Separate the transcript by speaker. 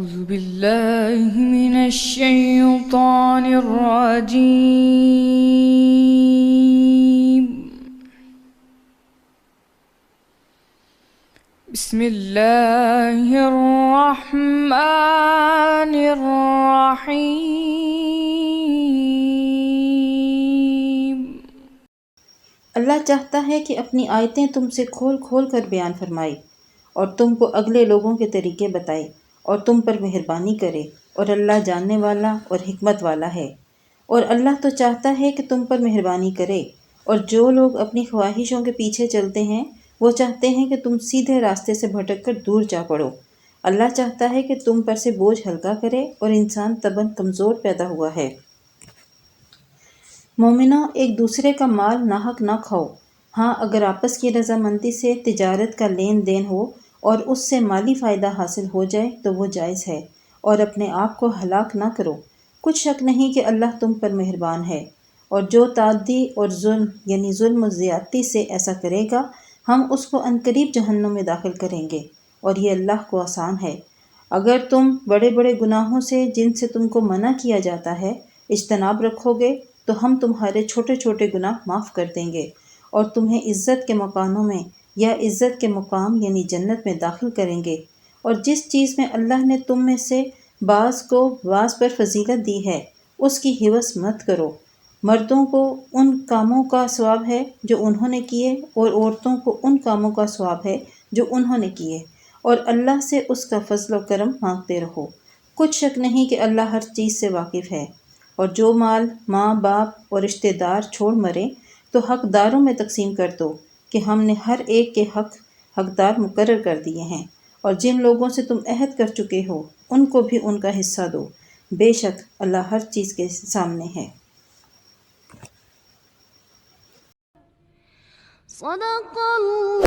Speaker 1: أعوذ بالله من الشيطان الرجيم. بسم الله الرحمن الرحيم.
Speaker 2: اللہ چاہتا ہے کہ اپنی آیتیں تم سے کھول کھول کر بیان فرمائے اور تم کو اگلے لوگوں کے طریقے بتائے اور تم پر مہربانی کرے، اور اللہ جاننے والا اور حکمت والا ہے۔ اور اللہ تو چاہتا ہے کہ تم پر مہربانی کرے، اور جو لوگ اپنی خواہشوں کے پیچھے چلتے ہیں وہ چاہتے ہیں کہ تم سیدھے راستے سے بھٹک کر دور جا پڑو۔ اللہ چاہتا ہے کہ تم پر سے بوجھ ہلکا کرے، اور انسان طبعاً کمزور پیدا ہوا ہے۔ مومنوں، ایک دوسرے کا مال ناحق نہ کھاؤ۔ ہاں، اگر آپس کی رضامندی سے تجارت کا لین دین ہو اور اس سے مالی فائدہ حاصل ہو جائے تو وہ جائز ہے، اور اپنے آپ کو ہلاک نہ کرو۔ کچھ شک نہیں کہ اللہ تم پر مہربان ہے۔ اور جو تعدی اور ظلم یعنی ظلم و زیادتی سے ایسا کرے گا، ہم اس کو عنقریب جہنم میں داخل کریں گے، اور یہ اللہ کو آسان ہے۔ اگر تم بڑے بڑے گناہوں سے جن سے تم کو منع کیا جاتا ہے اجتناب رکھو گے تو ہم تمہارے چھوٹے چھوٹے گناہ معاف کر دیں گے، اور تمہیں عزت کے مکانوں میں یا عزت کے مقام یعنی جنت میں داخل کریں گے۔ اور جس چیز میں اللہ نے تم میں سے بعض کو بعض پر فضیلت دی ہے اس کی ہوس مت کرو۔ مردوں کو ان کاموں کا ثواب ہے جو انہوں نے کیے، اور عورتوں کو ان کاموں کا ثواب ہے جو انہوں نے کیے، اور اللہ سے اس کا فضل و کرم مانگتے رہو۔ کچھ شک نہیں کہ اللہ ہر چیز سے واقف ہے۔ اور جو مال ماں باپ اور رشتہ دار چھوڑ مرے تو حقداروں میں تقسیم کر دو کہ ہم نے ہر ایک کے حقدار مقرر کر دیے ہیں، اور جن لوگوں سے تم عہد کر چکے ہو ان کو بھی ان کا حصہ دو۔ بے شک اللہ ہر چیز کے سامنے ہے۔
Speaker 3: صدق اللہ